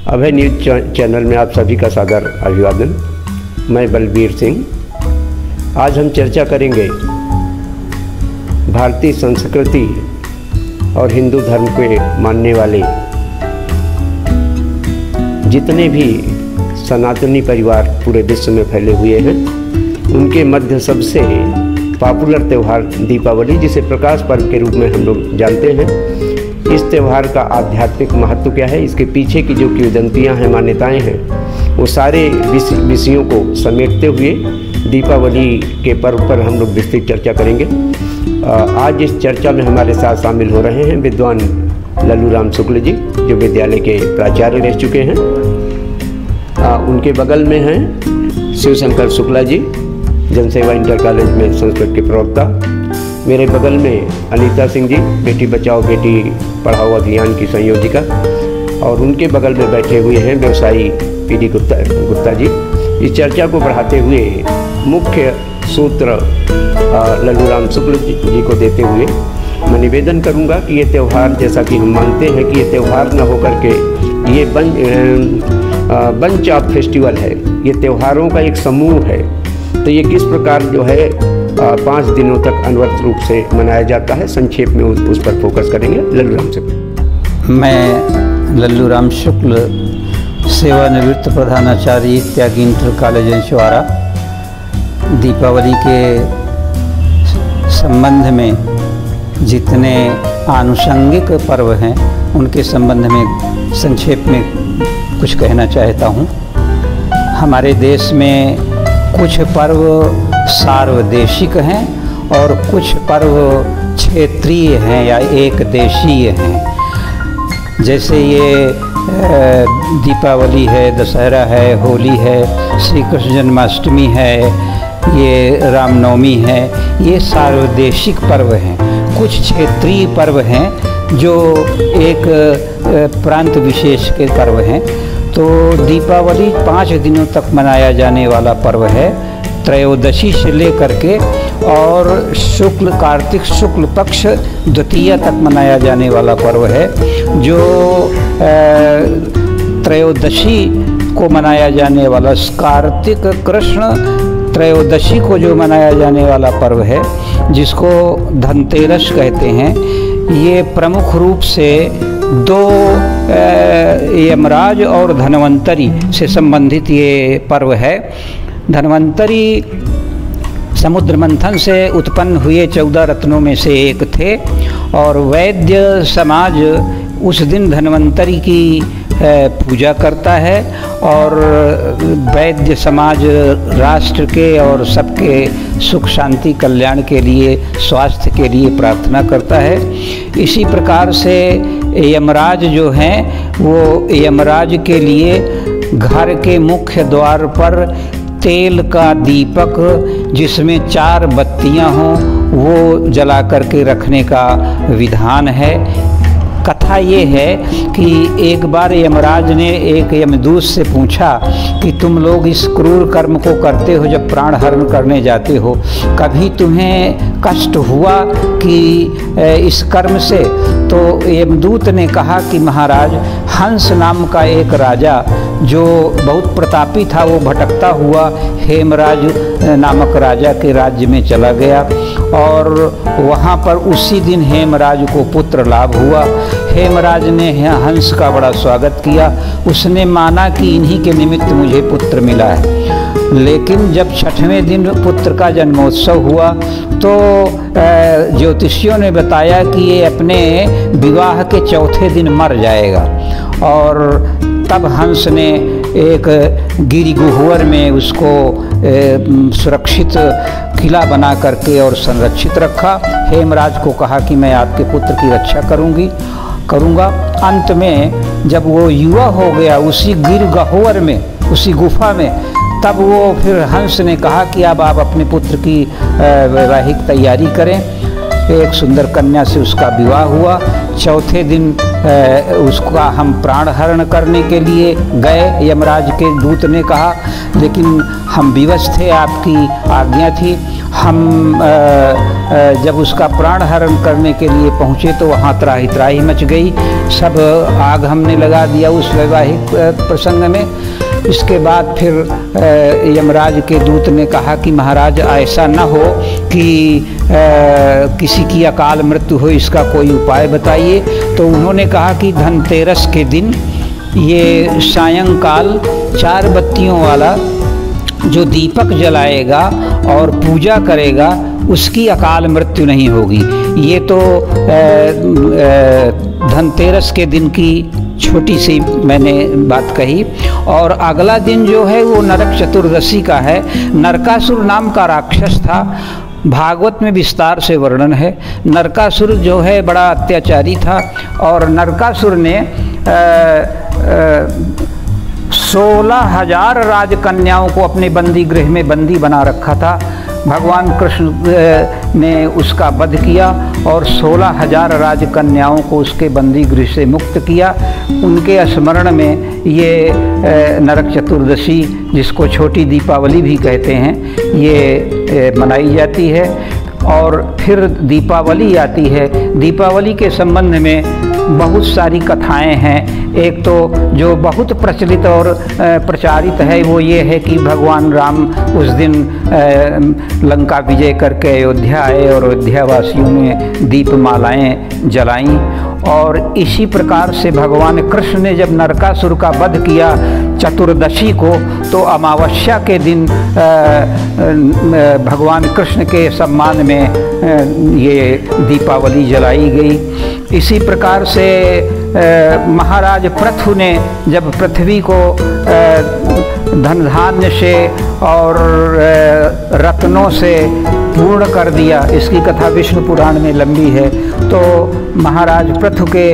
अभय news channel में आप सभी का सादर अभिवादन। मैं बलबीर सिंह। आज हम चर्चा करेंगे भारतीय संस्कृति और हिंदू धर्म के मानने वाले जितने भी सनातनी परिवार पूरे विश्व में फैले हुए हैं, उनके मध्य सबसे पॉपुलर त्यौहार दीपावली, जिसे प्रकाश पर्व के रूप में हम लोग जानते हैं। इस त्यौहार का आध्यात्मिक महत्व क्या है, इसके पीछे की जो किंवदंतियाँ हैं, मान्यताएं हैं, वो सारे विषयों को समेटते हुए दीपावली के पर्व पर हम लोग विस्तृत चर्चा करेंगे। आज इस चर्चा में हमारे साथ शामिल हो रहे हैं विद्वान लल्लू राम शुक्ल जी, जो विद्यालय के प्राचार्य रह चुके हैं। उनके बगल में हैं शिवशंकर शुक्ला जी, जनसेवा इंटर कॉलेज में संस्कृत के प्रवक्ता। मेरे बगल में अनीता सिंह जी, बेटी बचाओ बेटी पढ़ाओ अभियान की संयोजिका। और उनके बगल में बैठे हुए हैं व्यवसायी पीडी गुप्ता जी। इस चर्चा को बढ़ाते हुए मुख्य सूत्र लल्लू राम शुक्ल जी को देते हुए मैं निवेदन करूंगा कि ये त्यौहार, जैसा कि हम मानते हैं कि ये त्यौहार न होकर के ये बंच ऑफ फेस्टिवल है, ये त्योहारों का एक समूह है। तो ये किस प्रकार जो है 5 दिनों तक अनवरत रूप से मनाया जाता है, संक्षेप में उस पर फोकस करेंगे। लल्लू राम शुक्ल। मैं लल्लू राम शुक्ल, सेवानिवृत्त प्रधानाचार्य त्यागी इंटर कॉलेज अंशवारा, दीपावली के संबंध में जितने आनुषंगिक पर्व हैं उनके संबंध में संक्षेप में कुछ कहना चाहता हूँ। हमारे देश में कुछ पर्व सार्वदेशिक हैं और कुछ पर्व क्षेत्रीय हैं या एक देशीय हैं। जैसे ये दीपावली है, दशहरा है, होली है, श्री कृष्ण जन्माष्टमी है, ये रामनवमी है, ये सार्वदेशिक पर्व हैं। कुछ क्षेत्रीय पर्व हैं जो एक प्रांत विशेष के पर्व हैं। तो दीपावली 5 दिनों तक मनाया जाने वाला पर्व है, त्रयोदशी से लेकर के और कार्तिक शुक्ल पक्ष द्वितीया तक मनाया जाने वाला पर्व है। जो त्रयोदशी को मनाया जाने वाला, कार्तिक कृष्ण त्रयोदशी को जो मनाया जाने वाला पर्व है, जिसको धनतेरस कहते हैं, ये प्रमुख रूप से 2 यमराज और धन्वंतरी से संबंधित ये पर्व है। धन्वंतरी समुद्र मंथन से उत्पन्न हुए 14 रत्नों में से एक थे और वैद्य समाज उस दिन धन्वंतरी की पूजा करता है और वैद्य समाज राष्ट्र के और सबके सुख शांति कल्याण के लिए, स्वास्थ्य के लिए प्रार्थना करता है। इसी प्रकार से यमराज जो हैं, वो यमराज के लिए घर के मुख्य द्वार पर तेल का दीपक जिसमें 4 बत्तियां हों, वो जला करके रखने का विधान है। कथा ये है कि एक बार यमराज ने एक यमदूत से पूछा कि तुम लोग इस क्रूर कर्म को करते हो, जब प्राण हरण करने जाते हो, कभी तुम्हें कष्ट हुआ कि इस कर्म से? तो यमदूत ने कहा कि महाराज, हंस नाम का एक राजा जो बहुत प्रतापी था, वो भटकता हुआ हेमराज नामक राजा के राज्य में चला गया और वहाँ पर उसी दिन हेमराज को पुत्र लाभ हुआ। हेमराज ने हंस का बड़ा स्वागत किया। उसने माना कि इन्हीं के निमित्त मुझे पुत्र मिला है। लेकिन जब 6वें दिन पुत्र का जन्मोत्सव हुआ तो ज्योतिषियों ने बताया कि ये अपने विवाह के 4थे दिन मर जाएगा। और तब हंस ने एक गिरिगुहवर में उसको सुरक्षित किला बना करके और संरक्षित रखा। हेमराज को कहा कि मैं आपके पुत्र की रक्षा करूँगा। अंत में जब वो युवा हो गया उसी गिरगहुवर में, उसी गुफा में, तब वो फिर हंस ने कहा कि अब आप अपने पुत्र की वैवाहिक तैयारी करें। एक सुंदर कन्या से उसका विवाह हुआ। 4थे दिन उसका हम प्राण हरण करने के लिए गए। यमराज के दूत ने कहा, लेकिन हम विवश थे, आपकी आज्ञा थी। हम जब उसका प्राण हरण करने के लिए पहुँचे तो वहाँ त्राही त्राही मच गई, सब आग हमने लगा दिया उस वैवाहिक प्रसंग में। इसके बाद फिर यमराज के दूत ने कहा कि महाराज ऐसा न हो कि किसी की अकाल मृत्यु हो, इसका कोई उपाय बताइए। तो उन्होंने कहा कि धनतेरस के दिन ये सायंकाल 4 बत्तियों वाला जो दीपक जलाएगा और पूजा करेगा उसकी अकाल मृत्यु नहीं होगी। ये तो धनतेरस के दिन की छोटी सी मैंने बात कही। और अगला दिन जो है वो नरक चतुर्दशी का है। नरकासुर नाम का राक्षस था, भागवत में विस्तार से वर्णन है। नरकासुर जो है बड़ा अत्याचारी था और नरकासुर ने 16,000 राजकन्याओं को अपने बंदी गृह में बंदी बना रखा था। भगवान कृष्ण ने उसका वध किया और 16,000 राजकन्याओं को उसके बंदी गृह से मुक्त किया। उनके स्मरण में ये नरक चतुर्दशी, जिसको छोटी दीपावली भी कहते हैं, ये मनाई जाती है। और फिर दीपावली आती है। दीपावली के संबंध में बहुत सारी कथाएं हैं। एक तो जो बहुत प्रचलित और प्रचारित है वो ये है कि भगवान राम उस दिन लंका विजय करके अयोध्या आए और अयोध्यावासियों ने दीपमालाएं जलाईं। और इसी प्रकार से भगवान कृष्ण ने जब नरकासुर का वध किया चतुर्दशी को, तो अमावस्या के दिन भगवान कृष्ण के सम्मान में ये दीपावली जलाई गई। इसी प्रकार से महाराज पृथु ने जब पृथ्वी को धन धान्य से और रत्नों से पूर्ण कर दिया, इसकी कथा विष्णु पुराण में लंबी है। तो महाराज पृथु के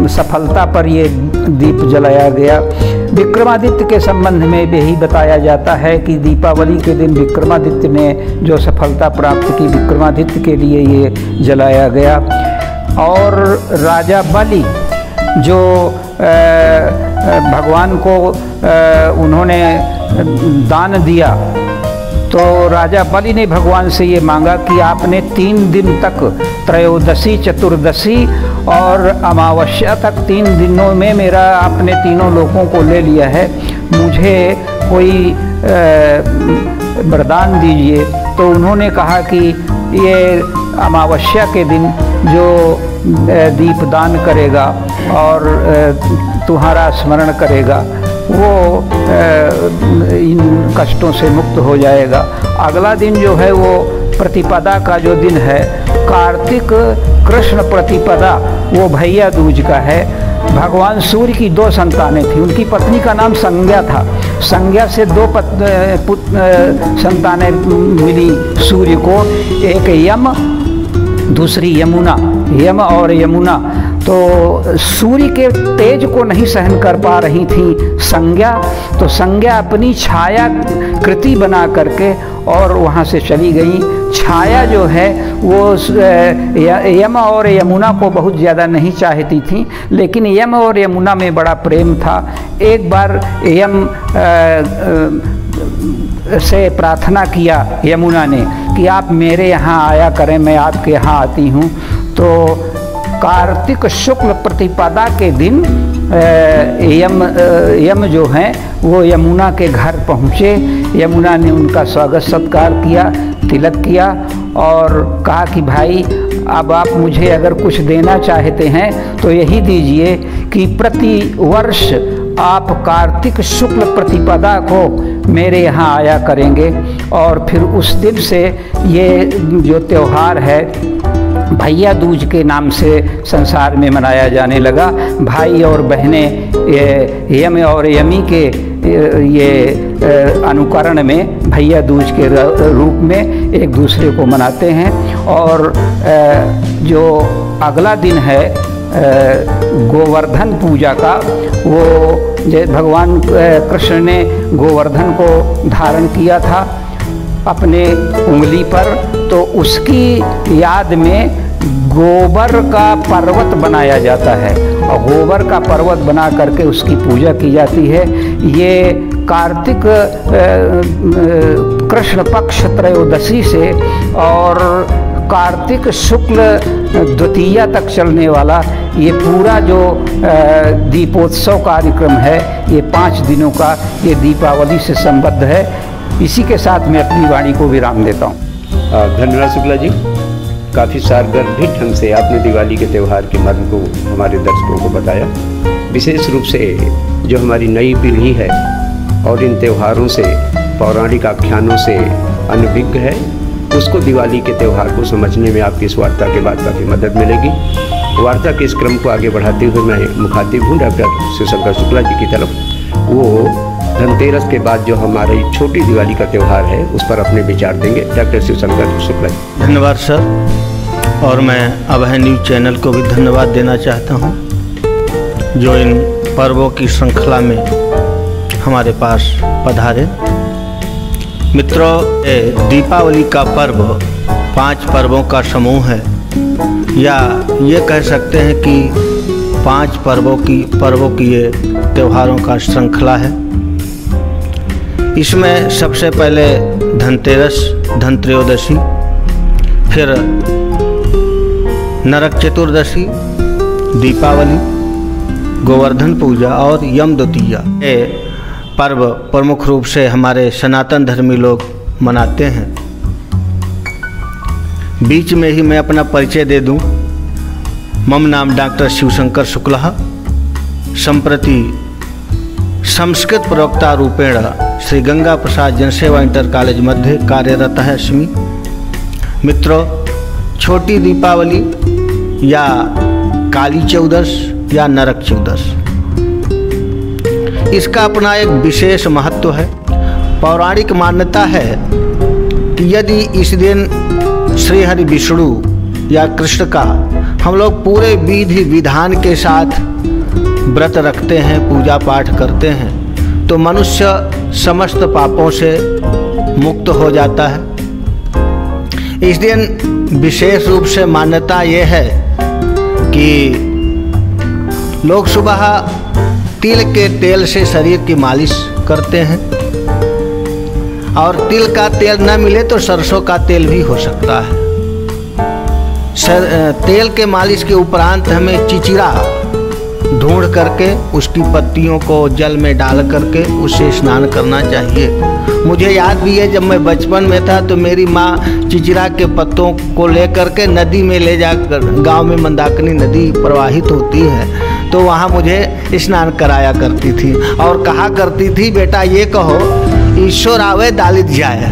सफलता पर ये दीप जलाया गया। विक्रमादित्य के संबंध में यही बताया जाता है कि दीपावली के दिन विक्रमादित्य ने जो सफलता प्राप्त की, विक्रमादित्य के लिए ये जलाया गया। और राजा बलि जो भगवान को उन्होंने दान दिया, तो राजा बलि ने भगवान से ये मांगा कि आपने 3 दिन तक, त्रयोदशी, चतुर्दशी और अमावस्या तक 3 दिनों में मेरा आपने तीनों लोगों को ले लिया है, मुझे कोई वरदान दीजिए। तो उन्होंने कहा कि ये अमावस्या के दिन जो दीपदान करेगा और तुम्हारा स्मरण करेगा वो इन कष्टों से मुक्त हो जाएगा। अगला दिन जो है वो प्रतिपदा का जो दिन है, कार्तिक कृष्ण प्रतिपदा, वो भैया दूज का है। भगवान सूर्य की 2 संतानें थी, उनकी पत्नी का नाम संज्ञा था। संज्ञा से 2 संतानें मिली सूर्य को, एक यम, दूसरी यमुना। यम और यमुना तो सूर्य के तेज को नहीं सहन कर पा रही थी संज्ञा, तो संज्ञा अपनी छाया कृति बना करके और वहाँ से चली गई। छाया जो है वो यम और यमुना को बहुत ज़्यादा नहीं चाहती थी, लेकिन यम और यमुना में बड़ा प्रेम था। एक बार यम से प्रार्थना किया यमुना ने कि आप मेरे यहाँ आया करें, मैं आपके यहाँ आती हूँ। तो कार्तिक शुक्ल प्रतिपदा के दिन यम जो हैं वो यमुना के घर पहुँचे। यमुना ने उनका स्वागत सत्कार किया, तिलक किया और कहा कि भाई अब आप मुझे अगर कुछ देना चाहते हैं तो यही दीजिए कि प्रति वर्ष आप कार्तिक शुक्ल प्रतिपदा को मेरे यहाँ आया करेंगे। और फिर उस दिन से ये जो त्यौहार है भैया दूज के नाम से संसार में मनाया जाने लगा। भाई और बहनें यम और यमी के ये अनुकरण में भैया दूज के रूप में एक दूसरे को मनाते हैं। और जो अगला दिन है गोवर्धन पूजा का, वो भगवान कृष्ण ने गोवर्धन को धारण किया था अपने उंगली पर, तो उसकी याद में गोबर का पर्वत बनाया जाता है और गोबर का पर्वत बना करके उसकी पूजा की जाती है। ये कार्तिक कृष्ण पक्ष त्रयोदशी से और कार्तिक शुक्ल द्वितीया तक चलने वाला ये पूरा जो दीपोत्सव कार्यक्रम है, ये 5 दिनों का, ये दीपावली से संबद्ध है। इसी के साथ मैं अपनी वाणी को विराम देता हूँ। धन्यवाद शुक्ला जी, काफ़ी सारगर्भित ढंग से आपने दिवाली के त्यौहार के मर्म को हमारे दर्शकों को बताया। विशेष रूप से जो हमारी नई पीढ़ी है और इन त्योहारों से, पौराणिक आख्यानों से अनभिज्ञ है, उसको दिवाली के त्यौहार को समझने में आपकी इस वार्ता के बाद काफ़ी मदद मिलेगी। वार्ता के इस क्रम को आगे बढ़ाते हुए मैं मुखातिब हूँ डॉक्टर शिवशंकर शुक्ला जी की तरफ। वो धनतेरस के बाद जो हमारी छोटी दिवाली का त्यौहार है उस पर अपने विचार देंगे। डॉक्टर शिवशंकर शुक्ला जी। धन्यवाद सर, और मैं अभय न्यूज़ चैनल को भी धन्यवाद देना चाहता हूँ जो इन पर्वों की श्रृंखला में हमारे पास पधारे। मित्रों, दीपावली का पर्व 5 पर्वों का समूह है, या ये कह सकते हैं कि 5 पर्वों की ये त्योहारों का श्रृंखला है। इसमें सबसे पहले धनतेरस, धनत्रयोदशी, फिर नरक चतुर्दशी, दीपावली, गोवर्धन पूजा और यम द्वितीया। ये पर्व प्रमुख रूप से हमारे सनातन धर्मी लोग मनाते हैं। बीच में ही मैं अपना परिचय दे दूं। मम नाम डॉक्टर शिवशंकर शुक्ला, संप्रति संस्कृत प्रवक्ता रूपेण श्री गंगा प्रसाद जनसेवा इंटर कॉलेज मध्ये कार्यरत है अस्मि। मित्रों, छोटी दीपावली या काली चौदस या नरक चौदस, इसका अपना एक विशेष महत्व है। पौराणिक मान्यता है कि यदि इस दिन श्री हरि विष्णु या कृष्ण का हम लोग पूरे विधि विधान के साथ व्रत रखते हैं, पूजा पाठ करते हैं, तो मनुष्य समस्त पापों से मुक्त हो जाता है। इस दिन विशेष रूप से मान्यता ये है कि लोग सुबह तिल के तेल से शरीर की मालिश करते हैं, और तिल का तेल न मिले तो सरसों का तेल भी हो सकता है। तेल के मालिश के उपरांत हमें चिचिरा ढूंढ करके उसकी पत्तियों को जल में डाल करके उससे स्नान करना चाहिए। मुझे याद भी है, जब मैं बचपन में था तो मेरी माँ चिचिरा के पत्तों को लेकर के नदी में ले जाकर, गांव में मंदाकिनी नदी प्रवाहित होती है, तो वहाँ मुझे स्नान कराया करती थी और कहा करती थी, बेटा ये कहो ईश्वर आवे दालित जाए,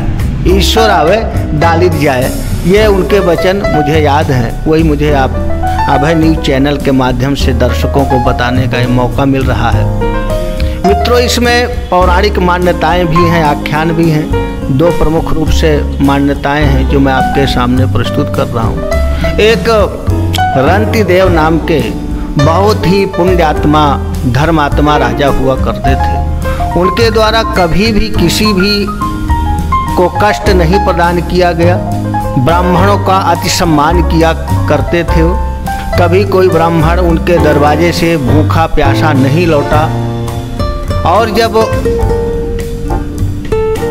ईश्वर आवे दालित जाए। ये उनके वचन मुझे याद हैं, वही मुझे आप अभय न्यूज़ चैनल के माध्यम से दर्शकों को बताने का मौका मिल रहा है। मित्रों, इसमें पौराणिक मान्यताएं भी हैं, आख्यान भी हैं। 2 प्रमुख रूप से मान्यताएं हैं जो मैं आपके सामने प्रस्तुत कर रहा हूँ। एक रंतिदेव नाम के बहुत ही पुण्यात्मा, धर्मात्मा राजा हुआ करते थे। उनके द्वारा कभी भी किसी भी को कष्ट नहीं प्रदान किया गया। ब्राह्मणों का अति सम्मान किया करते थे। कभी कोई ब्राह्मण उनके दरवाजे से भूखा प्यासा नहीं लौटा। और जब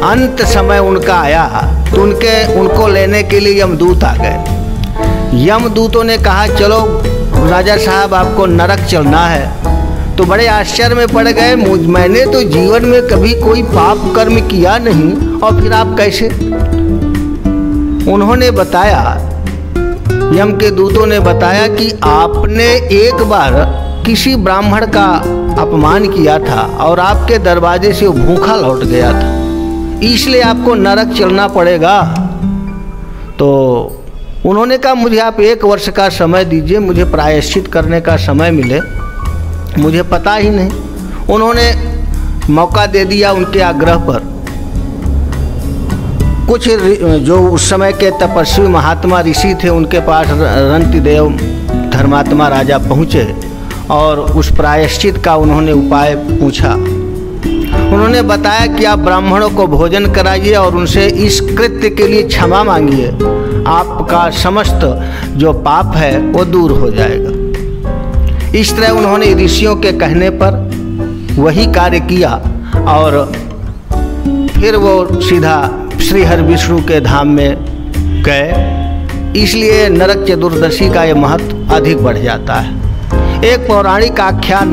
अंत समय उनका आया तो उनको लेने के लिए यमदूत आ गए। यमदूतों ने कहा, चलो राजा साहब आपको नरक चलना है। तो बड़े आश्चर्य में पड़ गए, मैंने तो जीवन में कभी कोई पाप कर्म किया नहीं, और फिर आप कैसे? उन्होंने बताया, यम के दूतों ने बताया कि आपने एक बार किसी ब्राह्मण का अपमान किया था और आपके दरवाजे से वो भूखा लौट गया था, इसलिए आपको नरक चलना पड़ेगा। तो उन्होंने कहा, मुझे आप 1 वर्ष का समय दीजिए, मुझे प्रायश्चित करने का समय मिले, मुझे पता ही नहीं। उन्होंने मौका दे दिया उनके आग्रह पर। कुछ जो उस समय के तपस्वी महात्मा ऋषि थे, उनके पास रंतिदेव धर्मात्मा राजा पहुँचे और उस प्रायश्चित का उन्होंने उपाय पूछा। उन्होंने बताया कि आप ब्राह्मणों को भोजन कराइए और उनसे इस कृत्य के लिए क्षमा मांगिए, आपका समस्त जो पाप है वो दूर हो जाएगा। इस तरह उन्होंने ऋषियों के कहने पर वही कार्य किया और फिर वो सीधा श्री हरि विष्णु के धाम में गए इसलिए नरक चतुर्दशी का ये महत्व अधिक बढ़ जाता है। एक पौराणिक आख्यान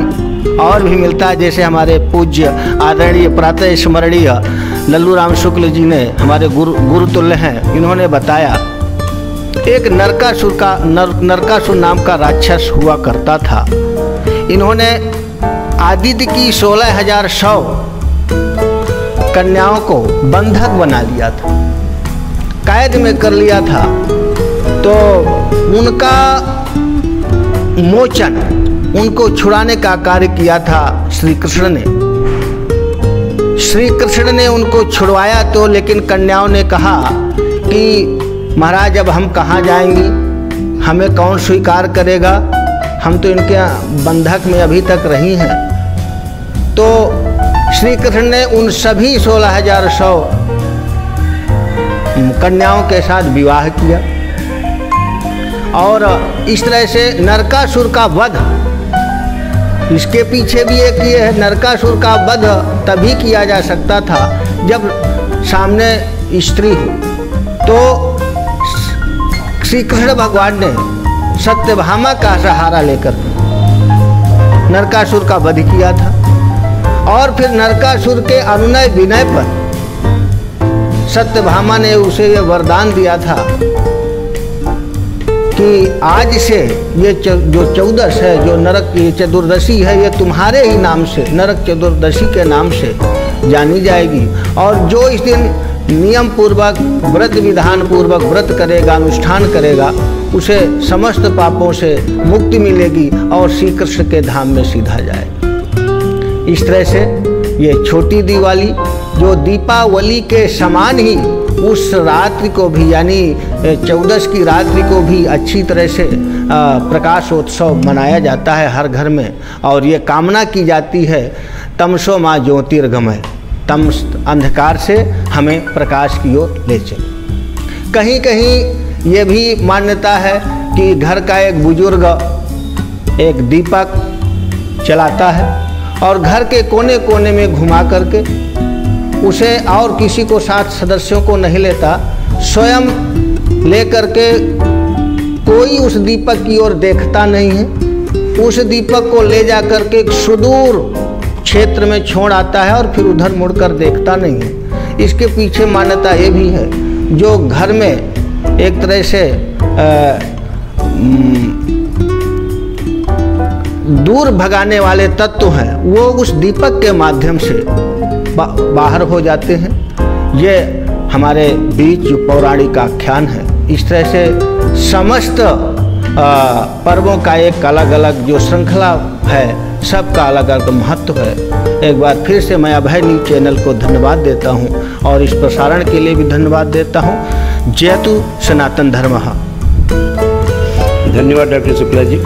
और भी मिलता है, जैसे हमारे पूज्य आदरणीय प्रातः स्मरणीय लल्लू राम शुक्ल जी ने, हमारे गुरुतुल्य हैं, इन्होंने बताया एक नरकासुर नाम का राक्षस हुआ करता था। इन्होंने आदित्य की 16,100 कन्याओं को बंधक बना लिया था, कैद में कर लिया था। तो उनका मोचन, उनको छुड़ाने का कार्य किया था श्री कृष्ण ने। श्री कृष्ण ने उनको छुड़वाया तो, लेकिन कन्याओं ने कहा कि महाराज अब हम कहाँ जाएंगी, हमें कौन स्वीकार करेगा, हम तो इनके बंधक में अभी तक रही हैं। तो श्री कृष्ण ने उन सभी 16,100 कन्याओं के साथ विवाह किया और इस तरह से नरकासुर का वध, इसके पीछे भी एक ये है, नरकासुर का वध तभी किया जा सकता था जब सामने स्त्री हो। तो श्री कृष्ण भगवान ने सत्यभामा का सहारा लेकर नरकासुर का वध किया था और फिर नरकासुर के अनुनय विनय पर सत्यभामा ने उसे ये वरदान दिया था कि आज से ये जो 14 है, जो नरक की चतुर्दशी है, ये तुम्हारे ही नाम से, नरक चतुर्दशी के नाम से जानी जाएगी। और जो इस दिन नियम पूर्वक व्रत विधान पूर्वक व्रत करेगा, अनुष्ठान करेगा, उसे समस्त पापों से मुक्ति मिलेगी और श्री कृष्ण के धाम में सीधा जाएगा। इस तरह से ये छोटी दिवाली जो दीपावली के समान ही उस रात्रि को भी, यानी 14 की रात्रि को भी अच्छी तरह से प्रकाशोत्सव मनाया जाता है हर घर में। और ये कामना की जाती है तमसो माँ ज्योतिर्गमय, तम अंधकार से हमें प्रकाश की ओर ले चले। कहीं कहीं ये भी मान्यता है कि घर का एक बुजुर्ग एक दीपक चलाता है और घर के कोने कोने में घुमा करके उसे, और किसी को साथ सदस्यों को नहीं लेता, स्वयं ले करके, कोई उस दीपक की ओर देखता नहीं है, उस दीपक को ले जा करके एक सुदूर क्षेत्र में छोड़ आता है और फिर उधर मुड़कर देखता नहीं है। इसके पीछे मान्यता ये भी है, जो घर में एक तरह से दूर भगाने वाले तत्व हैं, वो उस दीपक के माध्यम से बाहर हो जाते हैं। ये हमारे बीच जो पौराणिक आख्यान है, इस तरह से समस्त पर्वों का एक अलग अलग जो श्रृंखला है, सबका अलग अलग महत्व है। एक बार फिर से मैं अभय न्यूज चैनल को धन्यवाद देता हूँ और इस प्रसारण के लिए भी धन्यवाद देता हूँ। जयतु सनातन धर्म। धन्यवाद डॉक्टर शुक्ला जी।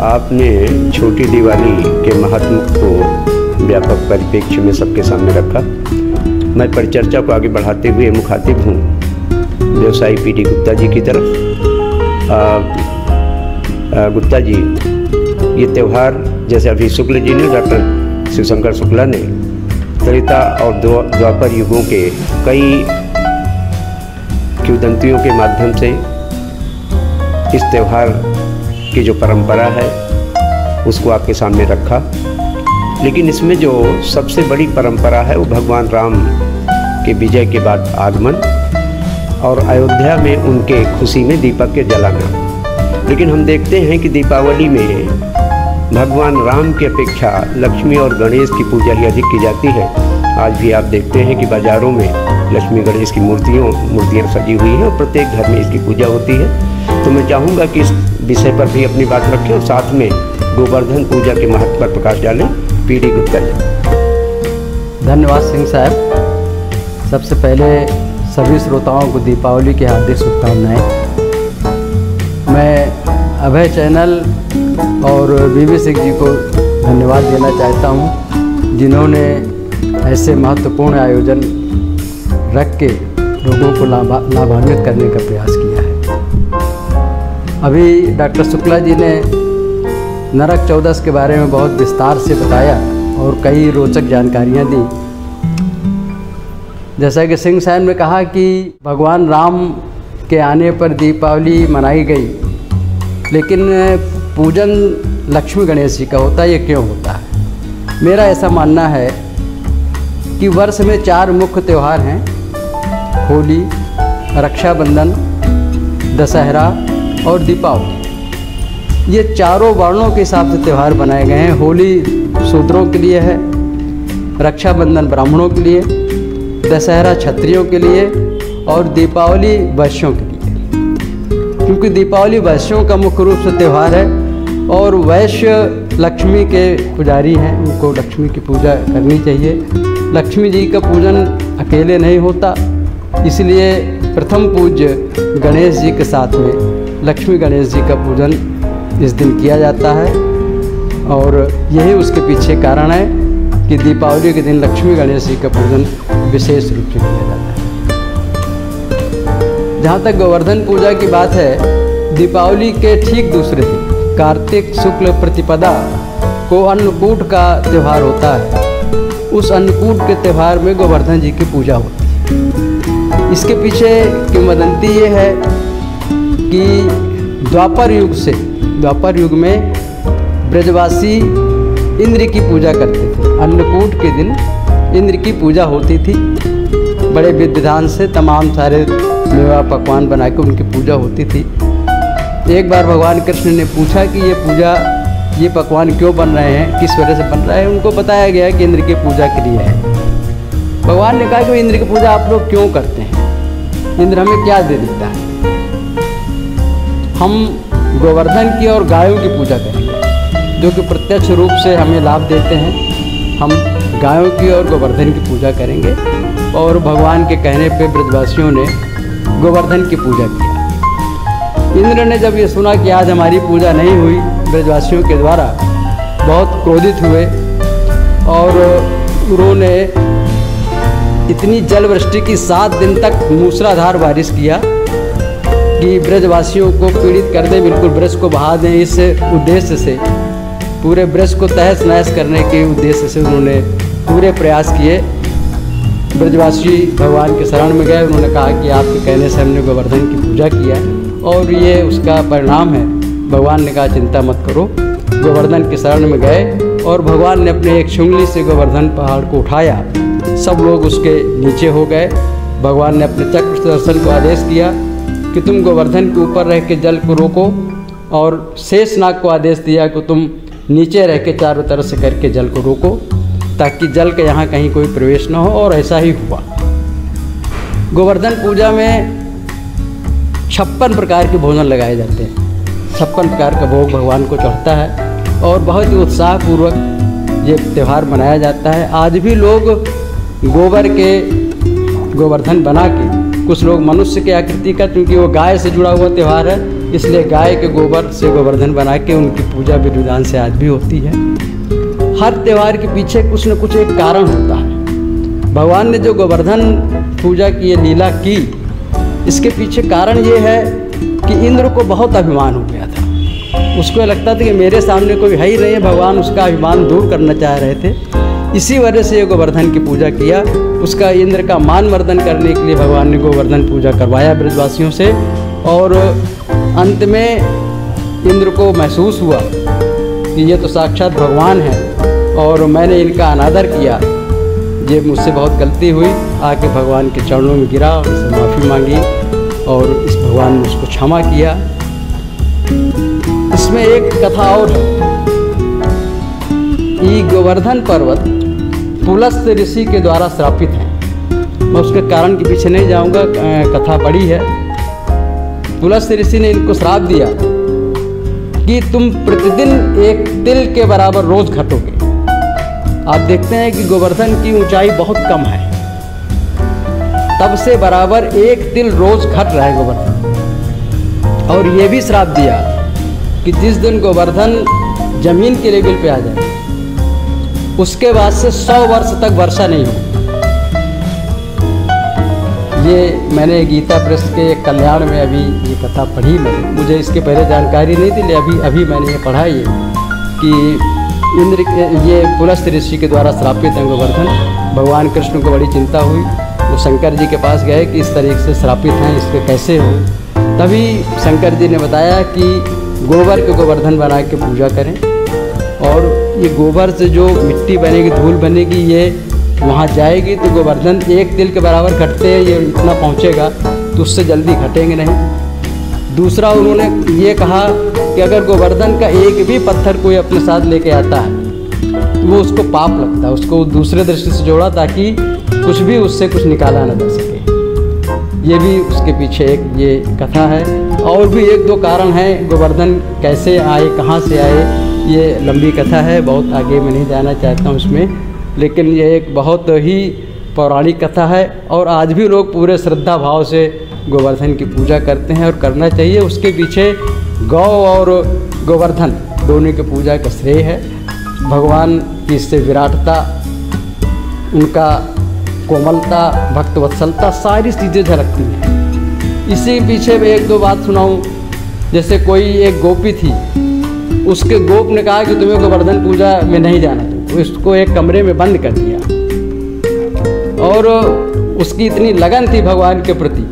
आपने छोटी दिवाली के महत्व को व्यापक परिप्रेक्ष्य में सबके सामने रखा। मैं परिचर्चा को आगे बढ़ाते हुए मुखातिब हूँ व्यवसायी पीडी गुप्ता जी की तरफ। गुप्ता जी, ये त्यौहार जैसे अभी शुक्ल जी ने, डॉक्टर शिवशंकर शुक्ला ने त्रेता और द्वापर युगों के कई किंवदंतियों के माध्यम से इस त्यौहार की जो परंपरा है उसको आपके सामने रखा। लेकिन इसमें जो सबसे बड़ी परंपरा है वो भगवान राम के विजय के बाद आगमन और अयोध्या में उनके खुशी में दीपक के जलाना। लेकिन हम देखते हैं कि दीपावली में भगवान राम की अपेक्षा लक्ष्मी और गणेश की पूजा ही अधिक की जाती है। आज भी आप देखते हैं कि बाज़ारों में लक्ष्मी गणेश की मूर्तियाँ सजी हुई हैं और प्रत्येक घर में इसकी पूजा होती है। तो मैं चाहूँगा कि इस विषय पर भी अपनी बात रखें और साथ में गोवर्धन पूजा के महत्व पर प्रकाश डालें। पीडी गुप्ता जी। धन्यवाद सिंह साहब। सबसे पहले सभी श्रोताओं को दीपावली की हार्दिक शुभकामनाएं। मैं अभय चैनल और बीबी सिंह जी को धन्यवाद देना चाहता हूं, जिन्होंने ऐसे महत्वपूर्ण आयोजन रख के लोगों को लाभान्वित करने का प्रयास किया है। अभी डॉक्टर शुक्ला जी ने नरक 14 के बारे में बहुत विस्तार से बताया और कई रोचक जानकारियां दी। जैसा कि सिंह साहब ने कहा कि भगवान राम के आने पर दीपावली मनाई गई, लेकिन पूजन लक्ष्मी गणेश जी का होता है, ये क्यों होता है? मेरा ऐसा मानना है कि वर्ष में 4 मुख्य त्यौहार हैं, होली, रक्षाबंधन, दशहरा और दीपावली। ये चारों वर्णों के हिसाब से त्यौहार बनाए गए हैं। होली शूद्रों के लिए है, रक्षाबंधन ब्राह्मणों के लिए, दशहरा क्षत्रियों के लिए और दीपावली वैश्यों के लिए। क्योंकि दीपावली वैश्यों का मुख्य रूप से त्यौहार है और वैश्य लक्ष्मी के पुजारी हैं, उनको लक्ष्मी की पूजा करनी चाहिए। लक्ष्मी जी का पूजन अकेले नहीं होता, इसलिए प्रथम पूज्य गणेश जी के साथ में लक्ष्मी गणेश जी का पूजन इस दिन किया जाता है और यही उसके पीछे कारण है कि दीपावली के दिन लक्ष्मी गणेश जी का पूजन विशेष रूप से किया जाता है। जहाँ तक गोवर्धन पूजा की बात है, दीपावली के ठीक दूसरे दिन कार्तिक शुक्ल प्रतिपदा को अन्नकूट का त्यौहार होता है। उस अन्नकूट के त्यौहार में गोवर्धन जी की पूजा होती है। इसके पीछे किंवदंती ये है कि द्वापर युग में ब्रजवासी इंद्र की पूजा करते थे। अन्नकूट के दिन इंद्र की पूजा होती थी, बड़े विधि विधान से तमाम सारे मेवा पकवान बना के उनकी पूजा होती थी। एक बार भगवान कृष्ण ने पूछा कि ये पकवान क्यों बन रहे हैं, किस वजह से बन रहा है। उनको बताया गया कि इंद्र की पूजा के लिए है। भगवान ने कहा कि इंद्र की पूजा आप लोग क्यों करते हैं, इंद्र हमें क्या दे देता है? हम गोवर्धन की और गायों की पूजा करेंगे, जो कि प्रत्यक्ष रूप से हमें लाभ देते हैं। हम गायों की और गोवर्धन की पूजा करेंगे। और भगवान के कहने पे ब्रजवासियों ने गोवर्धन की पूजा किया। इंद्र ने जब ये सुना कि आज हमारी पूजा नहीं हुई ब्रजवासियों के द्वारा, बहुत क्रोधित हुए और उन्होंने इतनी जल वृष्टि की 7 दिन तक मूसलाधार बारिश किया कि ब्रजवासियों को पीड़ित कर दें, बिल्कुल ब्रज को बहा दें। इस उद्देश्य से, पूरे ब्रज को तहस नहस करने के उद्देश्य से उन्होंने पूरे प्रयास किए। ब्रजवासी भगवान के शरण में गए। उन्होंने कहा कि आपके कहने से हमने गोवर्धन की पूजा किया और ये उसका परिणाम है। भगवान ने कहा चिंता मत करो। गोवर्धन के शरण में गए और भगवान ने अपने एक उंगली से गोवर्धन पहाड़ को उठाया। सब लोग उसके नीचे हो गए। भगवान ने अपने चक्र सुदर्शन को आदेश किया कि तुम गोवर्धन के ऊपर रह के जल को रोको, और शेषनाग को आदेश दिया कि तुम नीचे रह के चारों तरफ से करके जल को रोको, ताकि जल के यहाँ कहीं कोई प्रवेश न हो। और ऐसा ही हुआ। गोवर्धन पूजा में 56 प्रकार के भोजन लगाए जाते हैं। 56 प्रकार का भोग भगवान को चढ़ता है और बहुत ही उत्साहपूर्वक ये त्यौहार मनाया जाता है। आज भी लोग गोबर के गोवर्धन बना के, कुछ लोग मनुष्य के आकृति का, क्योंकि वो गाय से जुड़ा हुआ त्यौहार है, इसलिए गाय के गोबर से गोवर्धन बना के उनकी पूजा विधि विधान से आज भी होती है। हर त्यौहार के पीछे कुछ न कुछ एक कारण होता है। भगवान ने जो गोवर्धन पूजा की ये लीला की, इसके पीछे कारण ये है कि इंद्र को बहुत अभिमान हो गया था। उसको लगता था कि मेरे सामने कोई है ही नहीं है। भगवान उसका अभिमान दूर करना चाह रहे थे। इसी वजह से ये गोवर्धन की पूजा किया। उसका इंद्र का मान वर्धन करने के लिए भगवान ने गोवर्धन पूजा करवाया ब्रजवासियों से। और अंत में इंद्र को महसूस हुआ कि ये तो साक्षात भगवान है और मैंने इनका अनादर किया, ये मुझसे बहुत गलती हुई। आके भगवान के चरणों में गिरा और उससे माफ़ी मांगी और इस भगवान ने उसको क्षमा किया। इसमें एक कथा और है। ये गोवर्धन पर्वत पुलस्त्य ऋषि के द्वारा श्रापित है। मैं उसके कारण के पीछे नहीं जाऊंगा, कथा बड़ी है। पुलस्त्य ऋषि ने इनको श्राप दिया कि तुम प्रतिदिन एक तिल के बराबर रोज घटोगे। आप देखते हैं कि गोवर्धन की ऊंचाई बहुत कम है, तब से बराबर एक तिल रोज घट रहा है गोवर्धन। और ये भी श्राप दिया कि जिस दिन गोवर्धन जमीन के लेवल पे आ जाए, उसके बाद से 100 वर्ष तक वर्षा नहीं हो। ये मैंने गीता प्रेस के कल्याण में अभी ये कथा पढ़ी। मैंने, मुझे इसके पहले जानकारी नहीं थी, लेकिन अभी मैंने ये पढ़ा ये कि इंद्र ये पुलस्त्य ऋषि के द्वारा श्रापित हैं गोवर्धन। भगवान कृष्ण को बड़ी चिंता हुई वो शंकर जी के पास गए कि इस तरीके से श्रापित हैं, इसके कैसे हो। तभी शंकर जी ने बताया कि गोबर के गोवर्धन बना के पूजा करें, और ये गोबर से जो मिट्टी बनेगी, धूल बनेगी, ये वहाँ जाएगी तो गोवर्धन एक तिल के बराबर घटते हैं, ये इतना पहुँचेगा तो उससे जल्दी घटेंगे नहीं। दूसरा उन्होंने ये कहा कि अगर गोवर्धन का एक भी पत्थर कोई अपने साथ लेके आता है तो वो उसको पाप लगता है, उसको दूसरे दृष्टि से जोड़ा ताकि कुछ भी उससे कुछ निकाला न जा सके। ये भी उसके पीछे एक ये कथा है। और भी एक दो कारण हैं, गोवर्धन कैसे आए, कहाँ से आए, ये लंबी कथा है, बहुत आगे मैं नहीं जाना चाहता हूँ इसमें, लेकिन ये एक बहुत ही पौराणिक कथा है। और आज भी लोग पूरे श्रद्धा भाव से गोवर्धन की पूजा करते हैं और करना चाहिए। उसके पीछे गौ और गोवर्धन दोनों की पूजा का श्रेय है। भगवान की इससे विराटता, उनका कोमलता, भक्तवत्सलता, सारी चीज़ें झलकती हैं। इसी पीछे मैं एक दो बात सुनाऊं। जैसे कोई एक गोपी थी, उसके गोप ने कहा कि तुम्हें गोवर्धन पूजा में नहीं जाना, तो उसको एक कमरे में बंद कर दिया। और उसकी इतनी लगन थी भगवान के प्रति,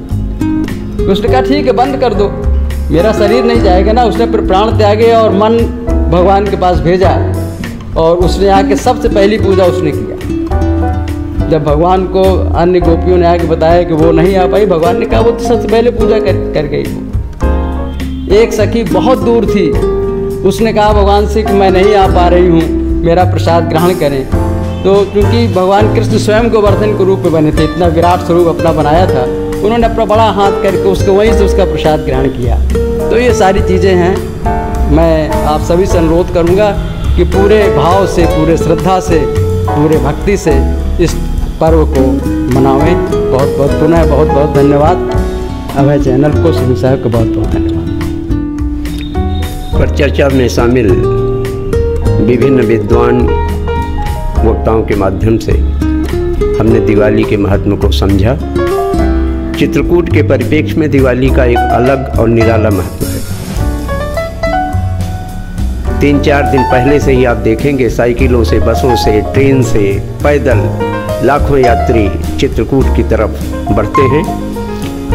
उसने कहा ठीक है बंद कर दो, मेरा शरीर नहीं जाएगा ना। उसने फिर प्राण त्यागे और मन भगवान के पास भेजा, और उसने आके सबसे पहली पूजा उसने किया। जब भगवान को अन्य गोपियों ने आके बताया कि वो नहीं आ पाई, भगवान ने कहा वो तो सबसे पहले पूजा कर गई। एक सखी बहुत दूर थी, उसने कहा भगवान से कि मैं नहीं आ पा रही हूँ, मेरा प्रसाद ग्रहण करें। तो क्योंकि भगवान कृष्ण स्वयं गोवर्धन के रूप में बने थे, इतना विराट स्वरूप अपना बनाया था, उन्होंने अपना बड़ा हाथ करके उसको वहीं से उसका प्रसाद ग्रहण किया। तो ये सारी चीज़ें हैं। मैं आप सभी से अनुरोध करूँगा कि पूरे भाव से, पूरे श्रद्धा से, पूरे भक्ति से इस पर्व को मनावें। बहुत बहुत पुनः बहुत बहुत धन्यवाद। अभय चैनल को, सिंह साहब को बहुत बहुत धन्यवाद। परिचर्चा में शामिल विभिन्न विद्वान वक्ताओं के माध्यम से हमने दिवाली के महत्व को समझा। चित्रकूट के परिप्रेक्ष्य में दिवाली का एक अलग और निराला महत्व है। 3-4 दिन पहले से ही आप देखेंगे साइकिलों से, बसों से, ट्रेन से, पैदल लाखों यात्री चित्रकूट की तरफ बढ़ते हैं।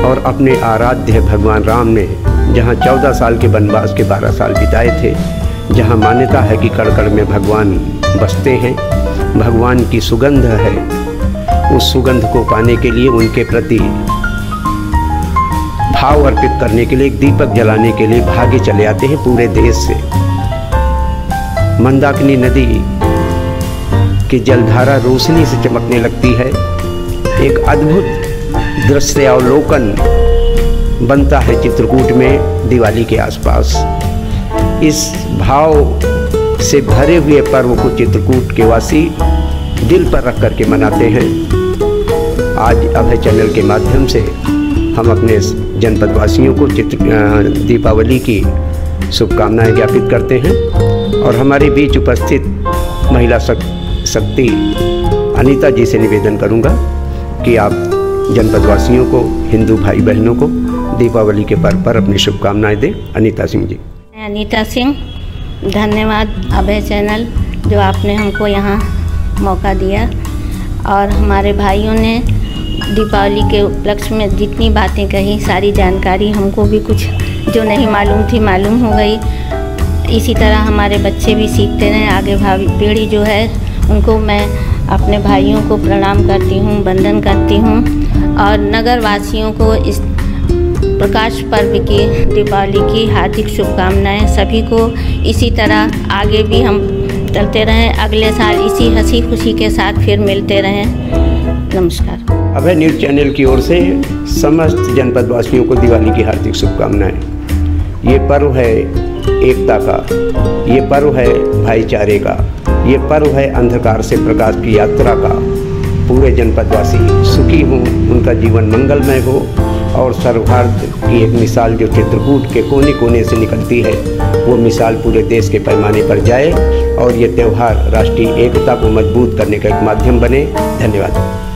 और अपने आराध्य भगवान राम ने जहाँ 14 साल के वनवास के 12 साल बिताए थे, जहाँ मान्यता है कि कण कण में भगवान बसते हैं, भगवान की सुगंध है, उस सुगंध को पाने के लिए, उनके प्रति भाव अर्पित करने के लिए, एक दीपक जलाने के लिए भागे चले आते हैं पूरे देश से। मंदाकिनी नदी की जलधारा रोशनी से चमकने लगती है। एक अद्भुत दृश्य अवलोकन बनता है चित्रकूट में दिवाली के आसपास। इस भाव से भरे हुए पर्व को चित्रकूट के वासी दिल पर रख करके मनाते हैं। आज अभय चैनल के माध्यम से हम अपने जनपद वासियों को दीपावली की शुभकामनाएं ज्ञापित करते हैं। और हमारे बीच उपस्थित महिला शक्ति अनीता जी से निवेदन करूंगा कि आप जनपद वासियों को, हिंदू भाई बहनों को दीपावली के पर्व पर अपनी शुभकामनाएं दें। अनीता सिंह जी। अनीता सिंह, धन्यवाद अभय चैनल जो आपने हमको यहाँ मौका दिया। और हमारे भाइयों ने दीपावली के उपलक्ष्य में जितनी बातें कही, सारी जानकारी हमको भी कुछ जो नहीं मालूम थी मालूम हो गई। इसी तरह हमारे बच्चे भी सीखते रहें, आगे भावी पीढ़ी जो है उनको मैं अपने भाइयों को प्रणाम करती हूँ, वंदन करती हूँ। और नगर वासियों को इस प्रकाश पर्व की, दीपावली की हार्दिक शुभकामनाएं। सभी को इसी तरह आगे भी हम चलते रहें, अगले साल इसी हंसी खुशी के साथ फिर मिलते रहें। नमस्कार। अभय न्यूज़ चैनल की ओर से समस्त जनपद वासियों को दिवाली की हार्दिक शुभकामनाएं। ये पर्व है एकता का, ये पर्व है भाईचारे का, ये पर्व है अंधकार से प्रकाश की यात्रा का। पूरे जनपदवासी सुखी हों, उनका जीवन मंगलमय हो और सौहार्द की एक मिसाल जो चित्रकूट के कोने कोने से निकलती है, वो मिसाल पूरे देश के पैमाने पर जाए और ये त्यौहार राष्ट्रीय एकता को मजबूत करने का एक माध्यम बने। धन्यवाद।